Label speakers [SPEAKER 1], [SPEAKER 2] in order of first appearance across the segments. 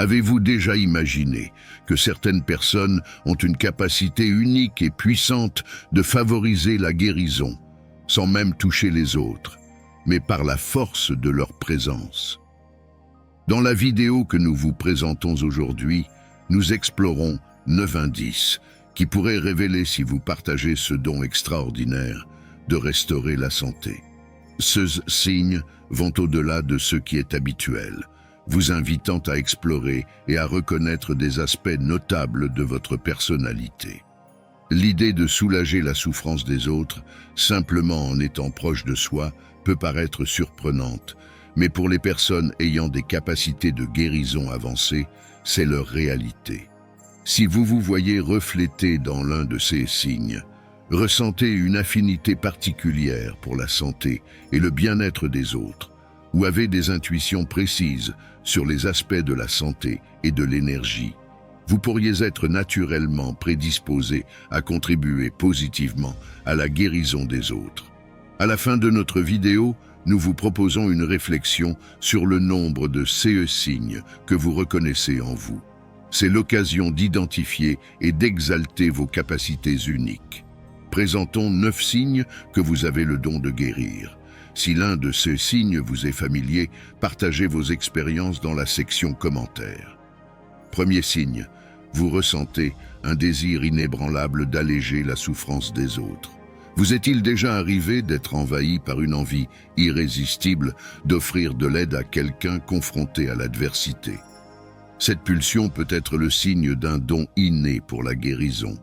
[SPEAKER 1] Avez-vous déjà imaginé que certaines personnes ont une capacité unique et puissante de favoriser la guérison, sans même toucher les autres, mais par la force de leur présence? Dans la vidéo que nous vous présentons aujourd'hui, nous explorons 9 indices qui pourraient révéler si vous partagez ce don extraordinaire de restaurer la santé. Ces signes vont au-delà de ce qui est habituel, vous invitant à explorer et à reconnaître des aspects notables de votre personnalité. L'idée de soulager la souffrance des autres, simplement en étant proche de soi, peut paraître surprenante, mais pour les personnes ayant des capacités de guérison avancées, c'est leur réalité. Si vous vous voyez reflété dans l'un de ces signes, ressentez une affinité particulière pour la santé et le bien-être des autres, ou avez des intuitions précises sur les aspects de la santé et de l'énergie, vous pourriez être naturellement prédisposé à contribuer positivement à la guérison des autres. À la fin de notre vidéo, nous vous proposons une réflexion sur le nombre de ces signes que vous reconnaissez en vous. C'est l'occasion d'identifier et d'exalter vos capacités uniques. Présentons 9 signes que vous avez le don de guérir. Si l'un de ces signes vous est familier, partagez vos expériences dans la section commentaires. Premier signe, vous ressentez un désir inébranlable d'alléger la souffrance des autres. Vous est-il déjà arrivé d'être envahi par une envie irrésistible d'offrir de l'aide à quelqu'un confronté à l'adversité? Cette pulsion peut être le signe d'un don inné pour la guérison.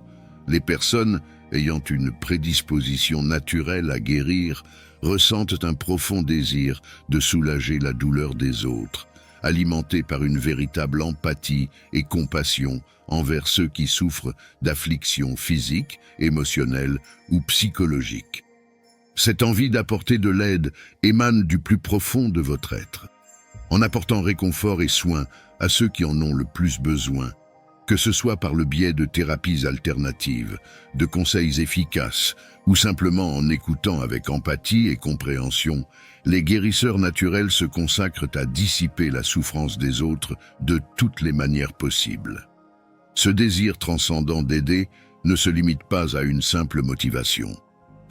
[SPEAKER 1] Les personnes ayant une prédisposition naturelle à guérir ressentent un profond désir de soulager la douleur des autres, alimenté par une véritable empathie et compassion envers ceux qui souffrent d'afflictions physiques, émotionnelles ou psychologiques. Cette envie d'apporter de l'aide émane du plus profond de votre être. En apportant réconfort et soin à ceux qui en ont le plus besoin, que ce soit par le biais de thérapies alternatives, de conseils efficaces ou simplement en écoutant avec empathie et compréhension, les guérisseurs naturels se consacrent à dissiper la souffrance des autres de toutes les manières possibles. Ce désir transcendant d'aider ne se limite pas à une simple motivation.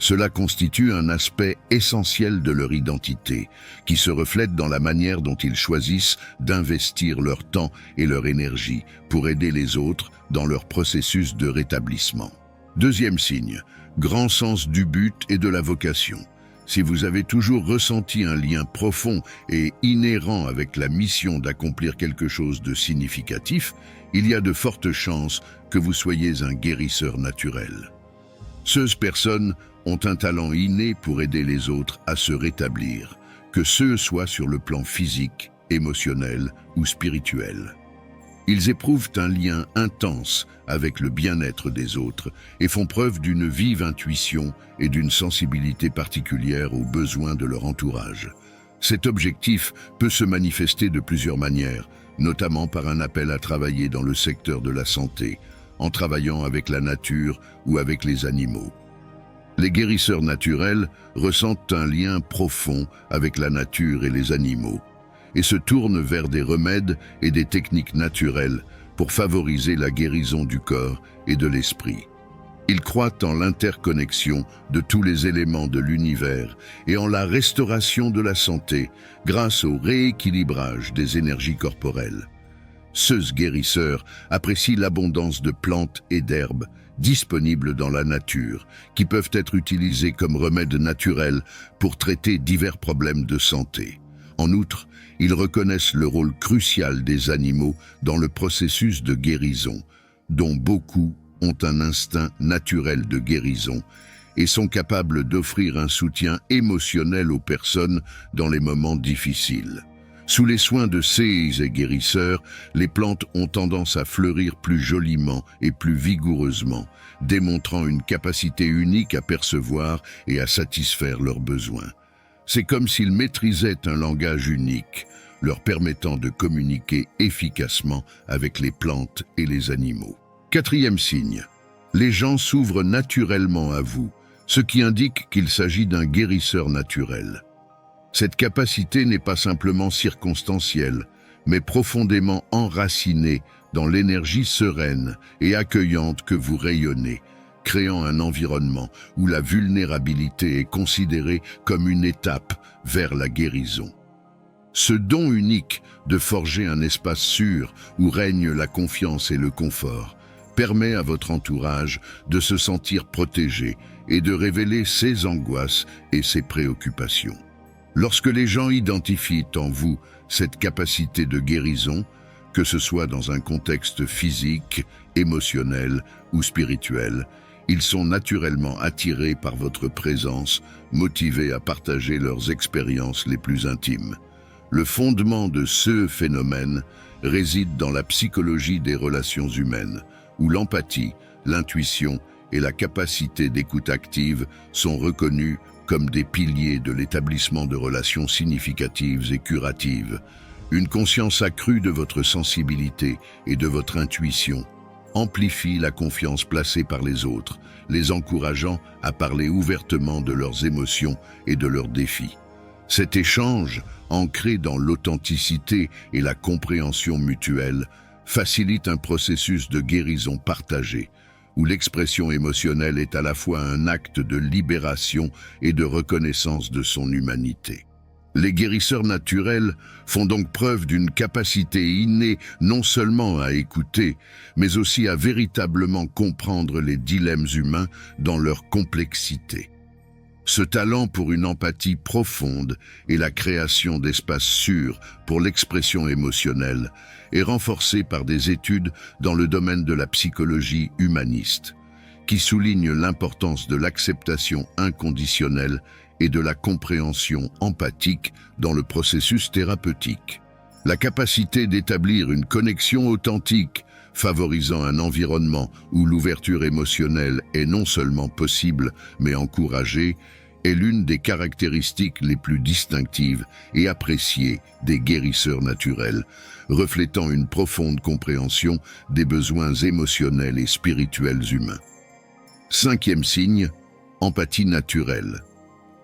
[SPEAKER 1] Cela constitue un aspect essentiel de leur identité, qui se reflète dans la manière dont ils choisissent d'investir leur temps et leur énergie pour aider les autres dans leur processus de rétablissement. Deuxième signe, grand sens du but et de la vocation. Si vous avez toujours ressenti un lien profond et inhérent avec la mission d'accomplir quelque chose de significatif, il y a de fortes chances que vous soyez un guérisseur naturel. Ces personnes ont un talent inné pour aider les autres à se rétablir, que ce soit sur le plan physique, émotionnel ou spirituel. Ils éprouvent un lien intense avec le bien-être des autres et font preuve d'une vive intuition et d'une sensibilité particulière aux besoins de leur entourage. Cet objectif peut se manifester de plusieurs manières, notamment par un appel à travailler dans le secteur de la santé, en travaillant avec la nature ou avec les animaux. Les guérisseurs naturels ressentent un lien profond avec la nature et les animaux et se tournent vers des remèdes et des techniques naturelles pour favoriser la guérison du corps et de l'esprit. Ils croient en l'interconnexion de tous les éléments de l'univers et en la restauration de la santé grâce au rééquilibrage des énergies corporelles. Ces guérisseurs apprécient l'abondance de plantes et d'herbes disponibles dans la nature, qui peuvent être utilisées comme remèdes naturels pour traiter divers problèmes de santé. En outre, ils reconnaissent le rôle crucial des animaux dans le processus de guérison, dont beaucoup ont un instinct naturel de guérison et sont capables d'offrir un soutien émotionnel aux personnes dans les moments difficiles. Sous les soins de ces guérisseurs, les plantes ont tendance à fleurir plus joliment et plus vigoureusement, démontrant une capacité unique à percevoir et à satisfaire leurs besoins. C'est comme s'ils maîtrisaient un langage unique, leur permettant de communiquer efficacement avec les plantes et les animaux. Quatrième signe, les gens s'ouvrent naturellement à vous, ce qui indique qu'il s'agit d'un guérisseur naturel. Cette capacité n'est pas simplement circonstancielle, mais profondément enracinés dans l'énergie sereine et accueillante que vous rayonnez, créant un environnement où la vulnérabilité est considérée comme une étape vers la guérison. Ce don unique de forger un espace sûr où règne la confiance et le confort permet à votre entourage de se sentir protégé et de révéler ses angoisses et ses préoccupations. Lorsque les gens identifient en vous cette capacité de guérison, que ce soit dans un contexte physique, émotionnel ou spirituel, ils sont naturellement attirés par votre présence, motivés à partager leurs expériences les plus intimes. Le fondement de ce phénomène réside dans la psychologie des relations humaines, où l'empathie, l'intuition et la capacité d'écoute active sont reconnus comme des piliers de l'établissement de relations significatives et curatives. Une conscience accrue de votre sensibilité et de votre intuition amplifie la confiance placée par les autres, les encourageant à parler ouvertement de leurs émotions et de leurs défis. Cet échange, ancré dans l'authenticité et la compréhension mutuelle, facilite un processus de guérison partagée, où l'expression émotionnelle est à la fois un acte de libération et de reconnaissance de son humanité. Les guérisseurs naturels font donc preuve d'une capacité innée non seulement à écouter, mais aussi à véritablement comprendre les dilemmes humains dans leur complexité. Ce talent pour une empathie profonde et la création d'espaces sûrs pour l'expression émotionnelle est renforcé par des études dans le domaine de la psychologie humaniste, qui soulignent l'importance de l'acceptation inconditionnelle et de la compréhension empathique dans le processus thérapeutique. La capacité d'établir une connexion authentique, favorisant un environnement où l'ouverture émotionnelle est non seulement possible, mais encouragée, est l'une des caractéristiques les plus distinctives et appréciées des guérisseurs naturels, reflétant une profonde compréhension des besoins émotionnels et spirituels humains. 5e signe, empathie naturelle.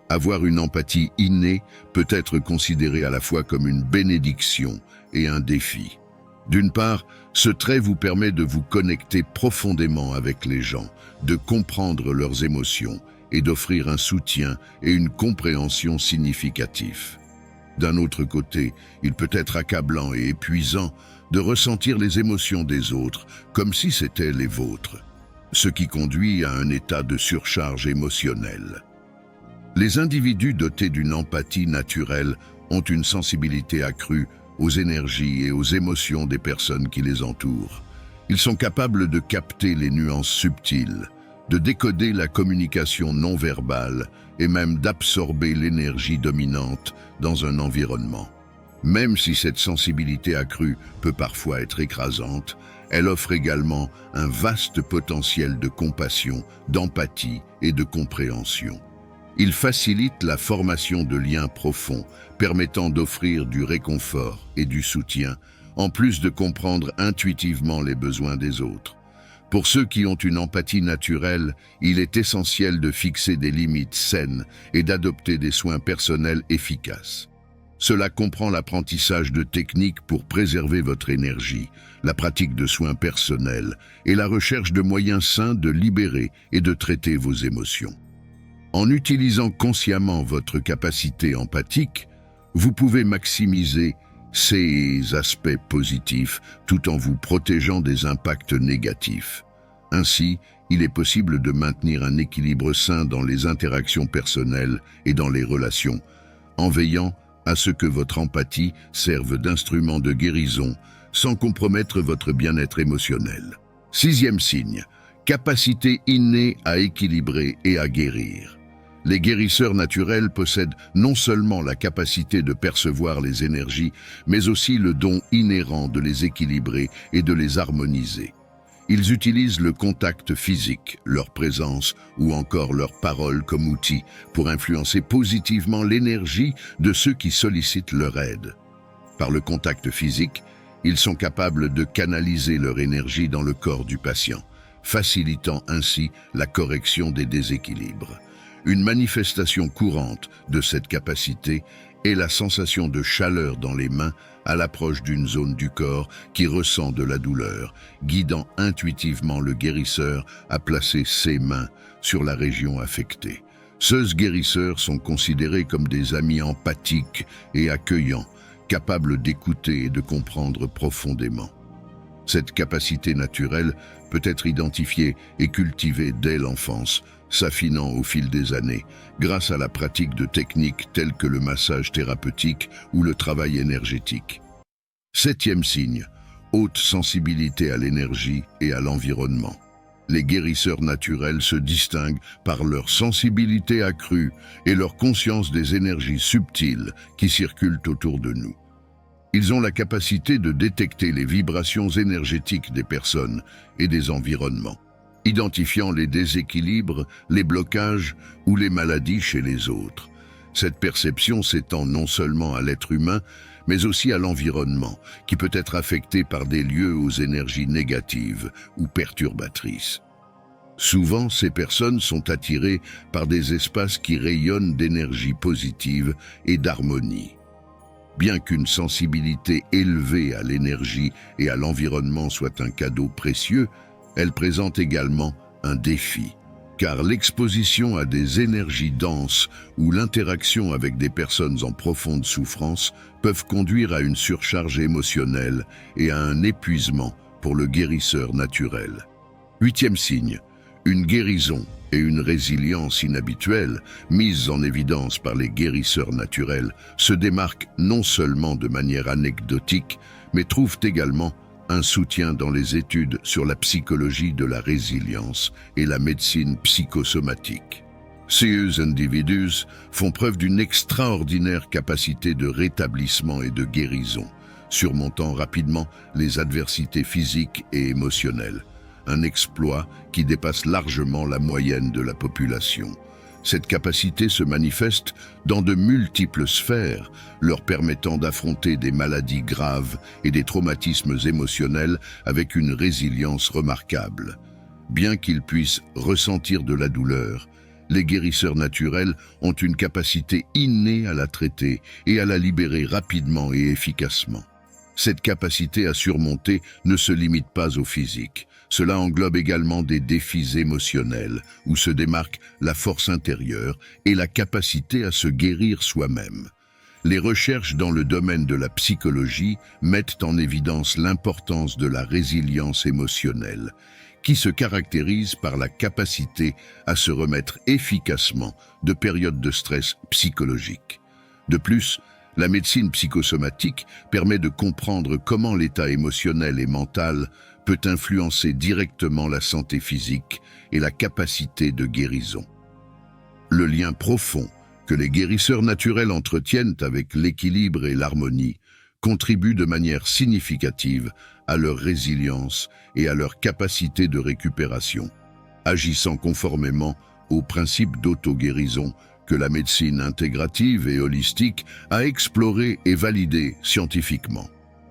[SPEAKER 1] Avoir une empathie innée peut être considéré à la fois comme une bénédiction et un défi. D'une part, ce trait vous permet de vous connecter profondément avec les gens, de comprendre leurs émotions et d'offrir un soutien et une compréhension significatifs. D'un autre côté, il peut être accablant et épuisant de ressentir les émotions des autres comme si c'étaient les vôtres, ce qui conduit à un état de surcharge émotionnelle. Les individus dotés d'une empathie naturelle ont une sensibilité accrue aux énergies et aux émotions des personnes qui les entourent. Ils sont capables de capter les nuances subtiles, de décoder la communication non verbale et même d'absorber l'énergie dominante dans un environnement. Même si cette sensibilité accrue peut parfois être écrasante, elle offre également un vaste potentiel de compassion, d'empathie et de compréhension. Il facilite la formation de liens profonds, permettant d'offrir du réconfort et du soutien, en plus de comprendre intuitivement les besoins des autres. Pour ceux qui ont une empathie naturelle, il est essentiel de fixer des limites saines et d'adopter des soins personnels efficaces. Cela comprend l'apprentissage de techniques pour préserver votre énergie, la pratique de soins personnels et la recherche de moyens sains de libérer et de traiter vos émotions. En utilisant consciemment votre capacité empathique, vous pouvez maximiser ces aspects positifs tout en vous protégeant des impacts négatifs. Ainsi, il est possible de maintenir un équilibre sain dans les interactions personnelles et dans les relations, en veillant à ce que votre empathie serve d'instrument de guérison sans compromettre votre bien-être émotionnel. 6e signe, capacité innée à équilibrer et à guérir. Les guérisseurs naturels possèdent non seulement la capacité de percevoir les énergies, mais aussi le don inhérent de les équilibrer et de les harmoniser. Ils utilisent le contact physique, leur présence ou encore leurs paroles comme outil pour influencer positivement l'énergie de ceux qui sollicitent leur aide. Par le contact physique, ils sont capables de canaliser leur énergie dans le corps du patient, facilitant ainsi la correction des déséquilibres. Une manifestation courante de cette capacité et la sensation de chaleur dans les mains à l'approche d'une zone du corps qui ressent de la douleur, guidant intuitivement le guérisseur à placer ses mains sur la région affectée. Ces guérisseurs sont considérés comme des amis empathiques et accueillants, capables d'écouter et de comprendre profondément. Cette capacité naturelle peut être identifiée et cultivée dès l'enfance, s'affinant au fil des années, grâce à la pratique de techniques telles que le massage thérapeutique ou le travail énergétique. Septième signe, haute sensibilité à l'énergie et à l'environnement. Les guérisseurs naturels se distinguent par leur sensibilité accrue et leur conscience des énergies subtiles qui circulent autour de nous. Ils ont la capacité de détecter les vibrations énergétiques des personnes et des environnements, identifiant les déséquilibres, les blocages ou les maladies chez les autres. Cette perception s'étend non seulement à l'être humain, mais aussi à l'environnement, qui peut être affecté par des lieux aux énergies négatives ou perturbatrices. Souvent, ces personnes sont attirées par des espaces qui rayonnent d'énergie positive et d'harmonie. Bien qu'une sensibilité élevée à l'énergie et à l'environnement soit un cadeau précieux, elle présente également un défi, car l'exposition à des énergies denses ou l'interaction avec des personnes en profonde souffrance peuvent conduire à une surcharge émotionnelle et à un épuisement pour le guérisseur naturel. Huitième signe, une guérison et une résilience inhabituelle, mises en évidence par les guérisseurs naturels, se démarquent non seulement de manière anecdotique, mais trouvent également un soutien dans les études sur la psychologie de la résilience et la médecine psychosomatique. Ces individus font preuve d'une extraordinaire capacité de rétablissement et de guérison, surmontant rapidement les adversités physiques et émotionnelles, un exploit qui dépasse largement la moyenne de la population. Cette capacité se manifeste dans de multiples sphères, leur permettant d'affronter des maladies graves et des traumatismes émotionnels avec une résilience remarquable. Bien qu'ils puissent ressentir de la douleur, les guérisseurs naturels ont une capacité innée à la traiter et à la libérer rapidement et efficacement. Cette capacité à surmonter ne se limite pas au physique. Cela englobe également des défis émotionnels, où se démarquent la force intérieure et la capacité à se guérir soi-même. Les recherches dans le domaine de la psychologie mettent en évidence l'importance de la résilience émotionnelle, qui se caractérise par la capacité à se remettre efficacement de périodes de stress psychologique. De plus, la médecine psychosomatique permet de comprendre comment l'état émotionnel et mental peut influencer directement la santé physique et la capacité de guérison. Le lien profond que les guérisseurs naturels entretiennent avec l'équilibre et l'harmonie contribue de manière significative à leur résilience et à leur capacité de récupération, agissant conformément aux principes d'auto-guérison que la médecine intégrative et holistique a exploré et validé scientifiquement.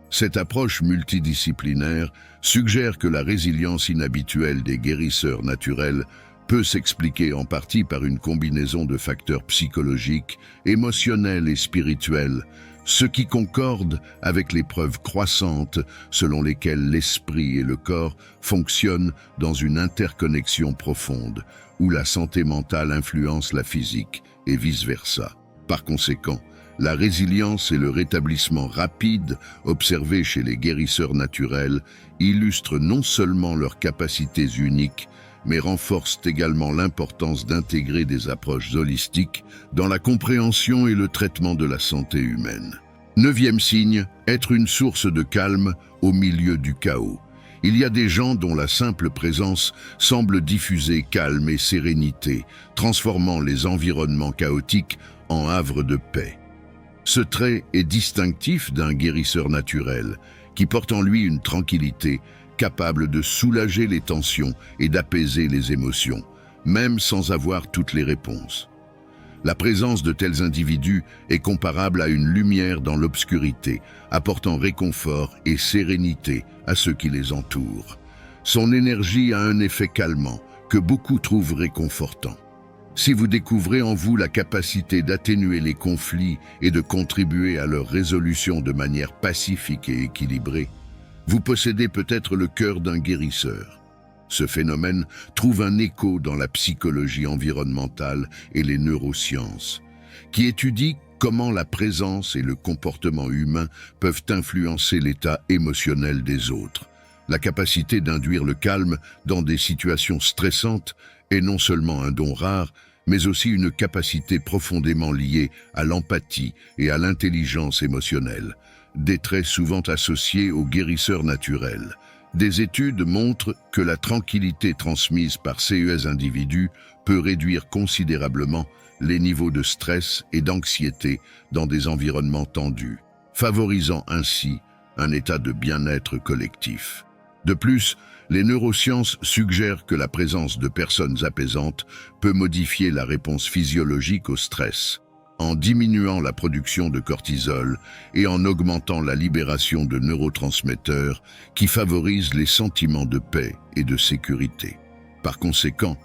[SPEAKER 1] Cette approche multidisciplinaire suggère que la résilience inhabituelle des guérisseurs naturels peut s'expliquer en partie par une combinaison de facteurs psychologiques, émotionnels et spirituels, ce qui concorde avec les preuves croissantes selon lesquelles l'esprit et le corps fonctionnent dans une interconnexion profonde, où la santé mentale influence la physique et vice-versa. Par conséquent, la résilience et le rétablissement rapide observés chez les guérisseurs naturels illustrent non seulement leurs capacités uniques, mais renforcent également l'importance d'intégrer des approches holistiques dans la compréhension et le traitement de la santé humaine. Neuvième signe, être une source de calme au milieu du chaos. Il y a des gens dont la simple présence semble diffuser calme et sérénité, transformant les environnements chaotiques en havre de paix. Ce trait est distinctif d'un guérisseur naturel, qui porte en lui une tranquillité capable de soulager les tensions et d'apaiser les émotions, même sans avoir toutes les réponses. La présence de tels individus est comparable à une lumière dans l'obscurité, apportant réconfort et sérénité à ceux qui les entourent. Son énergie a un effet calmant que beaucoup trouvent réconfortant. Si vous découvrez en vous la capacité d'atténuer les conflits et de contribuer à leur résolution de manière pacifique et équilibrée, vous possédez peut-être le cœur d'un guérisseur. Ce phénomène trouve un écho dans la psychologie environnementale et les neurosciences, qui étudient comment la présence et le comportement humain peuvent influencer l'état émotionnel des autres. La capacité d'induire le calme dans des situations stressantes est non seulement un don rare, mais aussi une capacité profondément liée à l'empathie et à l'intelligence émotionnelle, des traits souvent associés aux guérisseurs naturels. Des études montrent que la tranquillité transmise par ces individus peut réduire considérablement les niveaux de stress et d'anxiété dans des environnements tendus, favorisant ainsi un état de bien-être collectif. De plus, les neurosciences suggèrent que la présence de personnes apaisantes peut modifier la réponse physiologique au stress, en diminuant la production de cortisol et en augmentant la libération de neurotransmetteurs qui favorisent les sentiments de paix et de sécurité. Par conséquent,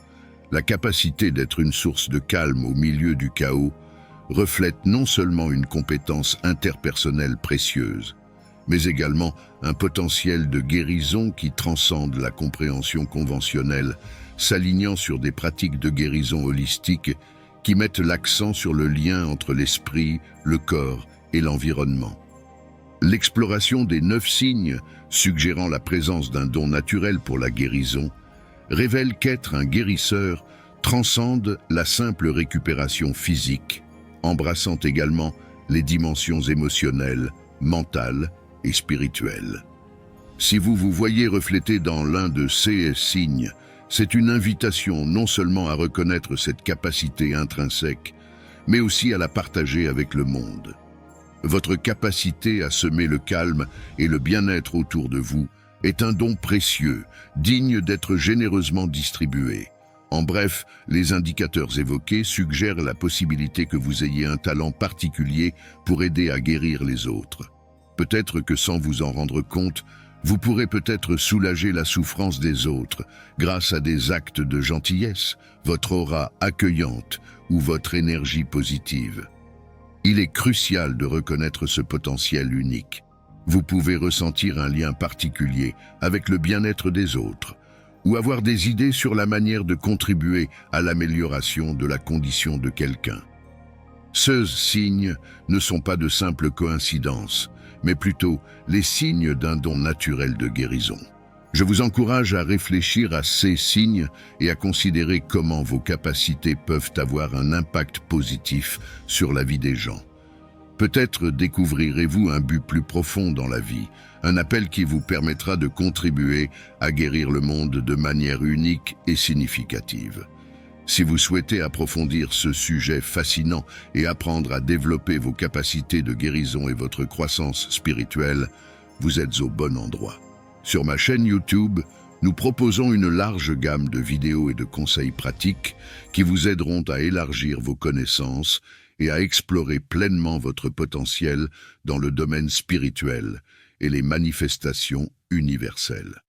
[SPEAKER 1] la capacité d'être une source de calme au milieu du chaos reflète non seulement une compétence interpersonnelle précieuse, mais également un potentiel de guérison qui transcende la compréhension conventionnelle, s'alignant sur des pratiques de guérison holistique qui mettent l'accent sur le lien entre l'esprit, le corps et l'environnement. L'exploration des 9 signes, suggérant la présence d'un don naturel pour la guérison, révèle qu'être un guérisseur transcende la simple récupération physique, embrassant également les dimensions émotionnelles, mentales et spirituelles. Si vous vous voyez reflété dans l'un de ces signes, c'est une invitation non seulement à reconnaître cette capacité intrinsèque, mais aussi à la partager avec le monde. Votre capacité à semer le calme et le bien-être autour de vous est un don précieux, digne d'être généreusement distribué. En bref, les indicateurs évoqués suggèrent la possibilité que vous ayez un talent particulier pour aider à guérir les autres. Peut-être que sans vous en rendre compte, vous pourrez peut-être soulager la souffrance des autres grâce à des actes de gentillesse, votre aura accueillante ou votre énergie positive. Il est crucial de reconnaître ce potentiel unique. Vous pouvez ressentir un lien particulier avec le bien-être des autres ou avoir des idées sur la manière de contribuer à l'amélioration de la condition de quelqu'un. Ces signes ne sont pas de simples coïncidences, mais plutôt les signes d'un don naturel de guérison. Je vous encourage à réfléchir à ces signes et à considérer comment vos capacités peuvent avoir un impact positif sur la vie des gens. Peut-être découvrirez-vous un but plus profond dans la vie, un appel qui vous permettra de contribuer à guérir le monde de manière unique et significative. Si vous souhaitez approfondir ce sujet fascinant et apprendre à développer vos capacités de guérison et votre croissance spirituelle, vous êtes au bon endroit. Sur ma chaîne YouTube, nous proposons une large gamme de vidéos et de conseils pratiques qui vous aideront à élargir vos connaissances et à explorer pleinement votre potentiel dans le domaine spirituel et les manifestations universelles.